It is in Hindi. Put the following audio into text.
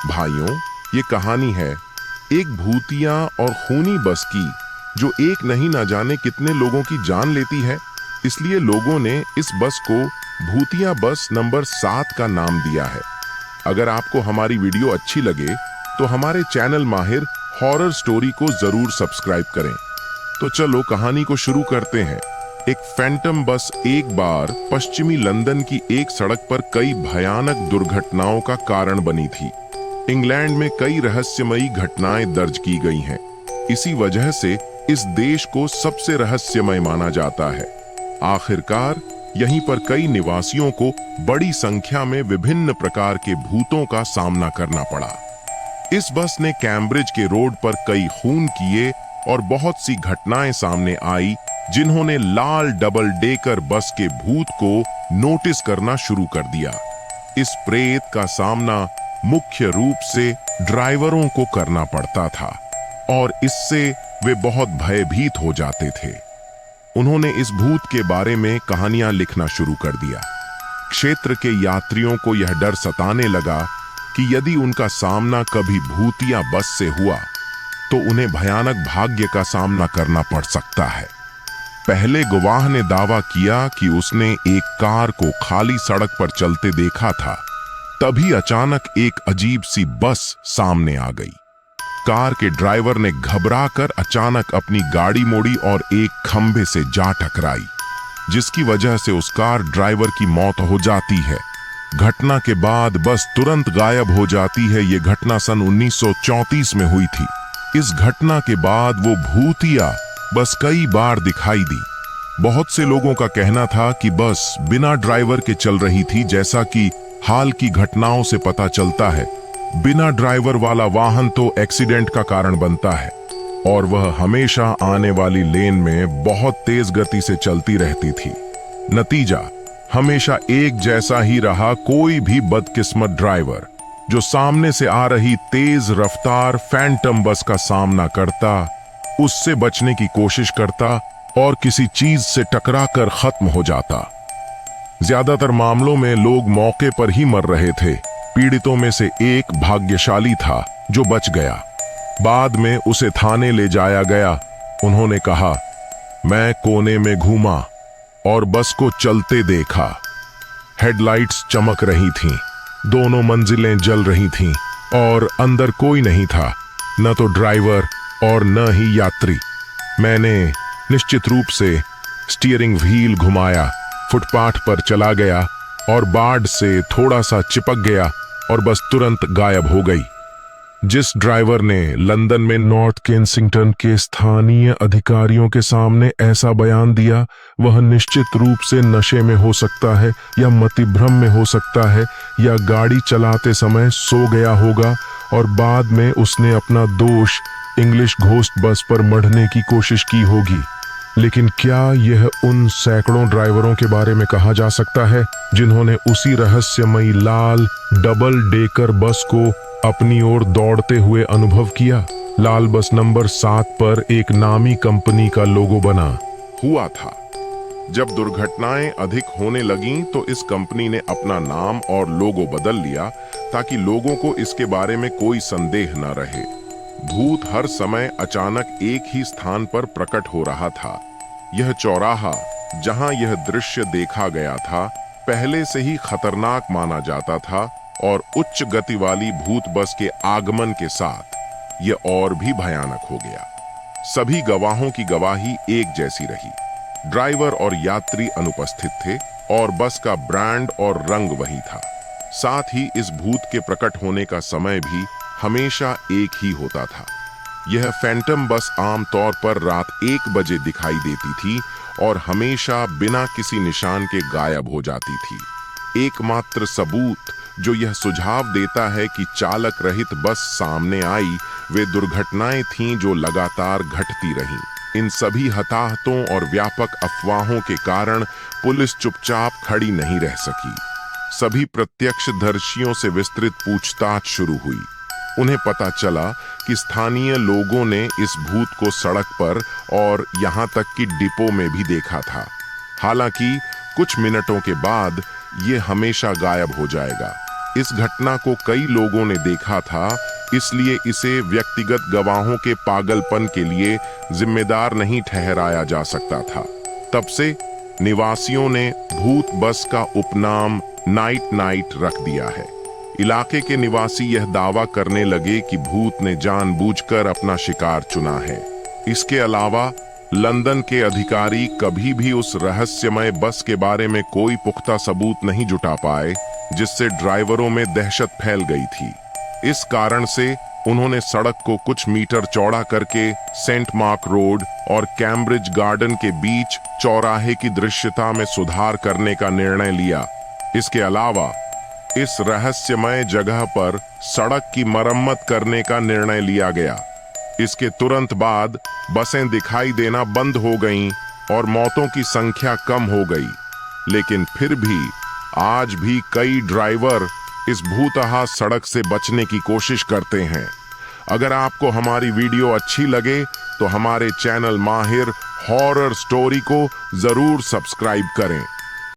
भाइयों, ये कहानी है एक भूतिया और खूनी बस की, जो एक नहीं ना जाने कितने लोगों की जान लेती है। इसलिए लोगों ने इस बस को भूतिया बस नंबर 7 का नाम दिया है। अगर आपको हमारी वीडियो अच्छी लगे तो हमारे चैनल माहिर हॉरर स्टोरी को जरूर सब्सक्राइब करें। तो चलो कहानी को शुरू करते हैं। एक फैंटम बस एक बार पश्चिमी लंदन की एक सड़क पर कई भयानक दुर्घटनाओं का कारण बनी थी। इंग्लैंड में कई रहस्यमयी घटनाएं दर्ज की गई हैं। इसी वजह से इस देश को सबसे रहस्यमय माना जाता है। आखिरकार यहीं पर कई निवासियों को बड़ी संख्या में विभिन्न प्रकार के भूतों का सामना करना पड़ा। इस बस ने कैम्ब्रिज के रोड पर कई खून किए और बहुत सी घटनाएं सामने आई, जिन्होंने लाल डबल डेकर बस के भूत को नोटिस करना शुरू कर दिया। इस प्रेत का सामना मुख्य रूप से ड्राइवरों को करना पड़ता था और इससे वे बहुत भयभीत हो जाते थे। उन्होंने इस भूत के बारे में कहानियां लिखना शुरू कर दिया। क्षेत्र के यात्रियों को यह डर सताने लगा कि यदि उनका सामना कभी भूतिया बस से हुआ तो उन्हें भयानक भाग्य का सामना करना पड़ सकता है। पहले गवाह ने दावा किया कि उसने एक कार को खाली सड़क पर चलते देखा था। तभी अचानक एक अजीब सी बस सामने आ गई। कार के ड्राइवर ने घबराकर अचानक अपनी गाड़ी मोड़ी और एक खंभे से जा टकराई, जिसकी वजह से उस कार ड्राइवर की मौत हो जाती है। घटना के बाद बस तुरंत गायब हो जाती है। ये घटना सन 1934 में हुई थी। इस घटना के बाद वो भूतिया बस कई बार दिखाई दी। बहुत से लोगों का कहना था कि बस बिना ड्राइवर के चल रही थी, जैसा कि हाल की घटनाओं से पता चलता है। बिना ड्राइवर वाला वाहन तो एक्सीडेंट का कारण बनता है और वह हमेशा आने वाली लेन में बहुत तेज गति से चलती रहती थी। नतीजा हमेशा एक जैसा ही रहा। कोई भी बदकिस्मत ड्राइवर जो सामने से आ रही तेज रफ्तार फैंटम बस का सामना करता, उससे बचने की कोशिश करता और किसी चीज से टकराकर खत्म हो जाता। ज्यादातर मामलों में लोग मौके पर ही मर रहे थे। पीड़ितों में से एक भाग्यशाली था जो बच गया। बाद में उसे थाने ले जाया गया। उन्होंने कहा, मैं कोने में घूमा और बस को चलते देखा। हेडलाइट्स चमक रही थीं, दोनों मंजिलें जल रही थीं और अंदर कोई नहीं था, न तो ड्राइवर और न ही यात्री। मैंने निश्चित रूप से स्टीयरिंग व्हील घुमाया, फुटपाथ पर चला गया और बाड़ से थोड़ा सा चिपक गया और बस तुरंत गायब हो गई। जिस ड्राइवर ने लंदन में नॉर्थ केंसिंगटन के स्थानीय अधिकारियों के सामने ऐसा बयान दिया, वह निश्चित रूप से नशे में हो सकता है या मतिभ्रम में हो सकता है या गाड़ी चलाते समय सो गया होगा और बाद में उसने अपना दोष इंग्लिश घोस्ट बस पर मढ़ने की कोशिश की होगी। लेकिन क्या यह उन सैकड़ों ड्राइवरों के बारे में कहा जा सकता है जिन्होंने उसी रहस्यमयी लाल डबल डेकर बस को अपनी ओर दौड़ते हुए अनुभव किया? लाल बस नंबर 7 पर एक नामी कंपनी का लोगो बना हुआ था। जब दुर्घटनाएं अधिक होने लगीं तो इस कंपनी ने अपना नाम और लोगो बदल लिया ताकि लोगों को इसके बारे में कोई संदेह न रहे। भूत हर समय अचानक एक ही स्थान पर प्रकट हो रहा था। यह चौराहा जहां यह दृश्य देखा गया था, पहले से ही खतरनाक माना जाता था और उच्च गति वाली भूत बस के आगमन के साथ यह और भी भयानक हो गया। सभी गवाहों की गवाही एक जैसी रही। ड्राइवर और यात्री अनुपस्थित थे और बस का ब्रांड और रंग वही था। साथ ही इस भूत के प्रकट होने का समय भी हमेशा एक ही होता था। यह फैंटम बस आमतौर पर रात 1 बजे दिखाई देती थी और हमेशा बिना किसी निशान के गायब हो जाती थी। एकमात्र सबूत जो यह सुझाव देता है कि चालक रहित बस सामने आई, वे दुर्घटनाएं थीं जो लगातार घटती रहीं। इन सभी हताहतों और व्यापक अफवाहों के कारण पुलिस चुपचाप खड़ी नहीं रह सकी। सभी प्रत्यक्षदर्शियों से विस्तृत पूछताछ शुरू हुई। उन्हें पता चला कि स्थानीय लोगों ने इस भूत को सड़क पर और यहाँ तक कि डिपो में भी देखा था। हालांकि कुछ मिनटों के बाद ये हमेशा गायब हो जाएगा। इस घटना को कई लोगों ने देखा था, इसलिए इसे व्यक्तिगत गवाहों के पागलपन के लिए जिम्मेदार नहीं ठहराया जा सकता था। तब से निवासियों ने भूत बस का उपनाम नाइट नाइट रख दिया है। इलाके के निवासी यह दावा करने लगे कि भूत ने जानबूझकर अपना शिकार चुना है। इसके अलावा लंदन के अधिकारी कभी भी उस रहस्यमय बस के बारे में कोई पुख्ता सबूत नहीं जुटा पाए, जिससे ड्राइवरों में दहशत फैल गई थी। इस कारण से उन्होंने सड़क को कुछ मीटर चौड़ा करके सेंट मार्क रोड और कैम्ब्रिज गार्डन के बीच चौराहे की दृश्यता में सुधार करने का निर्णय लिया। इसके अलावा इस रहस्यमय जगह पर सड़क की मरम्मत करने का निर्णय लिया गया। इसके तुरंत बाद बसें दिखाई देना बंद हो गईं और मौतों की संख्या कम हो गई। लेकिन फिर भी आज भी कई ड्राइवर इस भूतहा सड़क से बचने की कोशिश करते हैं। अगर आपको हमारी वीडियो अच्छी लगे तो हमारे चैनल माहिर हॉरर स्टोरी को जरूर सब्सक्राइब करें।